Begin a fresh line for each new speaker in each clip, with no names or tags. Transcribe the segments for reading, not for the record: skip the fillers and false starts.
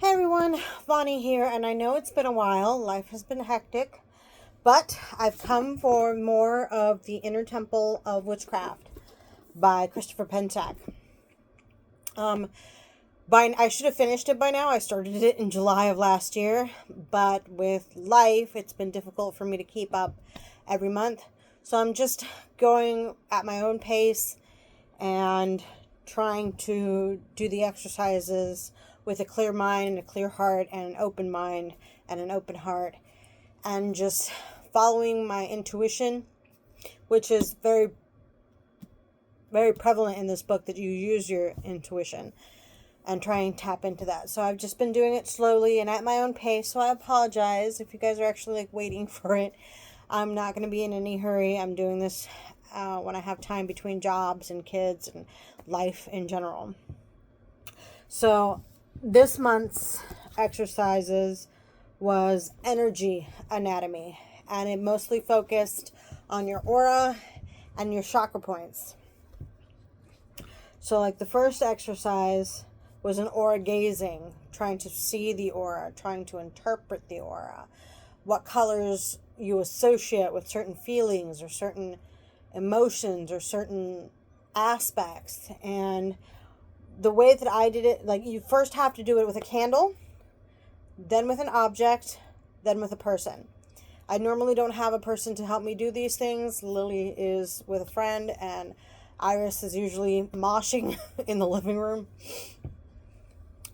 Hey everyone, Bonnie here, and I know it's been a while. Life has been hectic, but I've come for more of The Inner Temple of Witchcraft by Christopher Penczak. Um, I should have finished it by now. I started it in July of last year, but with life, it's been difficult for me to keep up every month. So I'm just going at my own pace and trying to do the exercises with a clear mind and a clear heart and an open mind and an open heart, and just following my intuition, which is very, very prevalent in this book, that you use your intuition and try and tap into that. So I've just been doing it slowly and at my own pace. So I apologize if you guys are actually waiting for it. I'm not going to be in any hurry. I'm doing this when I have time between jobs and kids and life in general. So this month's exercises was energy anatomy, and it mostly focused on your aura and your chakra points. So, like, the first exercise was an aura gazing, trying to see the aura, trying to interpret the aura, what colors you associate with certain feelings or certain emotions or certain aspects. And the way that I did it, like, you first have to do it with a candle, then with an object, then with a person. I normally don't have a person to help me do these things. Lily is with a friend, and Iris is usually moshing in the living room.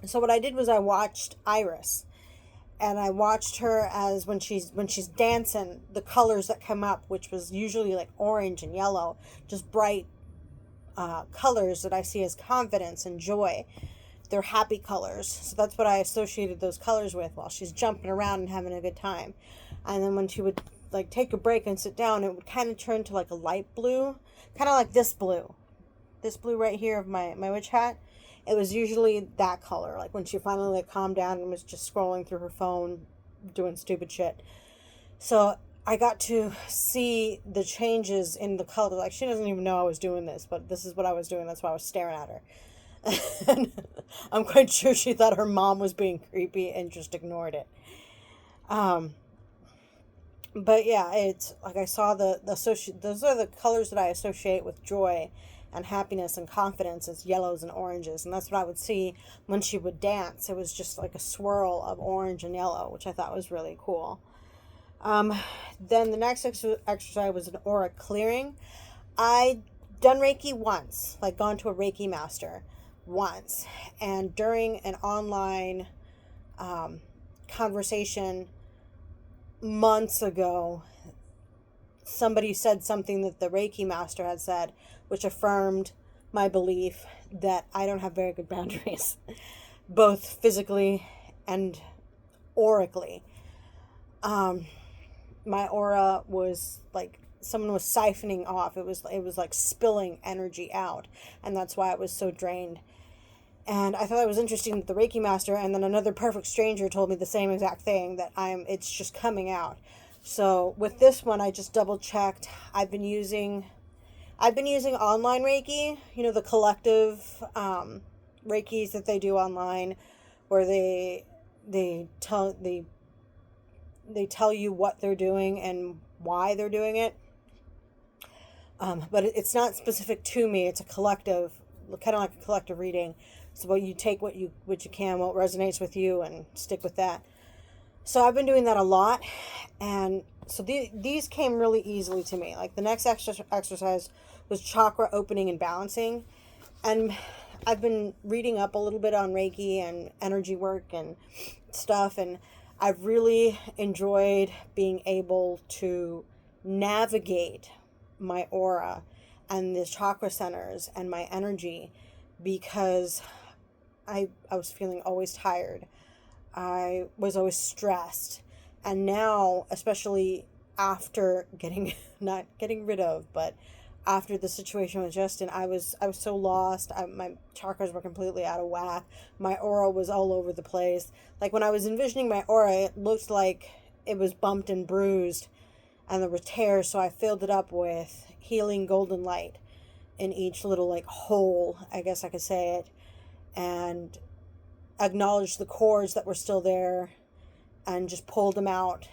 So what I did was I watched Iris, and I watched her as when she's dancing, the colors that come up, which was usually like orange and yellow, just bright colors that I see as confidence and joy. They're happy colors. So that's what I associated those colors with while she's jumping around and having a good time. And then when she would like take a break and sit down, it would kind of turn to like a light blue, kind of like this blue. This blue right here of my witch hat. It was usually that color, like when she finally like calmed down and was just scrolling through her phone doing stupid shit. So I got to see the changes in the color. Like, she doesn't even know I was doing this, but this is what I was doing. That's why I was staring at her. And I'm quite sure she thought her mom was being creepy and just ignored it. Um, but yeah, it's like I saw the those are the colors that I associate with joy and happiness and confidence, as yellows and oranges, and that's what I would see when she would dance. It was just like a swirl of orange and yellow, which I thought was really cool. Um, then the next exercise was an aura clearing. I done Reiki once, like gone to a Reiki master once, and during an online conversation months ago, somebody said something that the Reiki master had said, which affirmed my belief that I don't have very good boundaries, both physically and aurically. My aura was like someone was siphoning off. It was like spilling energy out, and that's why it was so drained. And I thought it was interesting that the Reiki master and then another perfect stranger told me the same exact thing, that it's just coming out. So with this one, I just double checked. I've been using online Reiki, the collective Reikis that they do online, where they tell you what they're doing and why they're doing it. But it's not specific to me. It's a collective, kind of like a collective reading. So you take what you can, what resonates with you, and stick with that. So I've been doing that a lot, and so these came really easily to me. Like, the next exercise was chakra opening and balancing, and I've been reading up a little bit on Reiki and energy work and stuff, and I've really enjoyed being able to navigate my aura and the chakra centers and my energy, because I was feeling always tired. I was always stressed. And now, especially after not getting rid of, but after the situation with Justin, I was so lost. My chakras were completely out of whack. My aura was all over the place. Like, when I was envisioning my aura, it looked like it was bumped and bruised, and there were tears. So I filled it up with healing golden light in each little like hole, I guess I could say it, and acknowledged the cords that were still there and just pulled them out.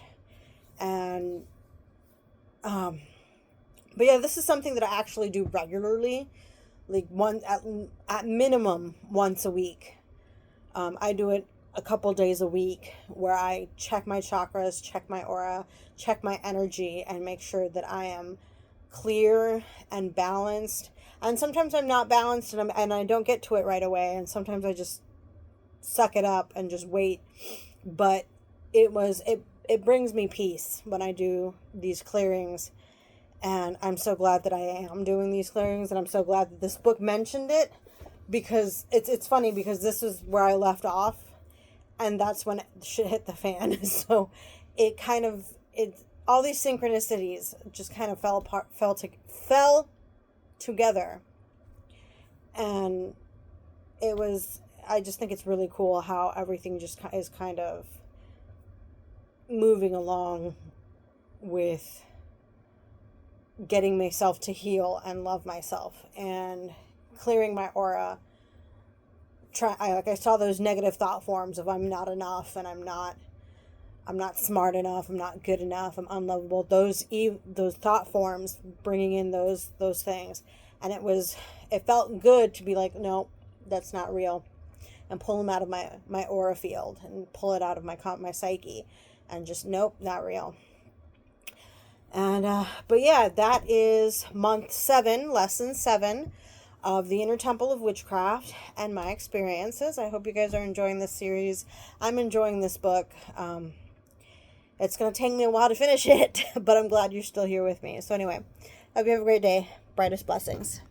And but yeah, this is something that I actually do regularly, like at minimum once a week. I do it a couple days a week where I check my chakras, check my aura, check my energy, and make sure that I am clear and balanced. And sometimes I'm not balanced, and I don't get to it right away, and sometimes I just suck it up and just wait. But it brings me peace when I do these clearings, and I'm so glad that I am doing these clearings, and I'm so glad that this book mentioned it, because it's funny, because this is where I left off, and that's when shit hit the fan. So it all these synchronicities just kind of fell together, and I just think it's really cool how everything just is kind of moving along with getting myself to heal and love myself and clearing my aura. I saw those negative thought forms of I'm not enough, and I'm not smart enough, I'm not good enough, I'm unlovable. Those thought forms, bringing in those things, and it felt good to be like, no, that's not real, and pull them out of my aura field, and pull it out of my psyche, and just, nope, not real. And but yeah, that is month 7, lesson 7 of the Inner Temple of Witchcraft and my experiences. I hope you guys are enjoying this series. I'm enjoying this book. It's going to take me a while to finish it, but I'm glad you're still here with me. So anyway, hope you have a great day. Brightest blessings.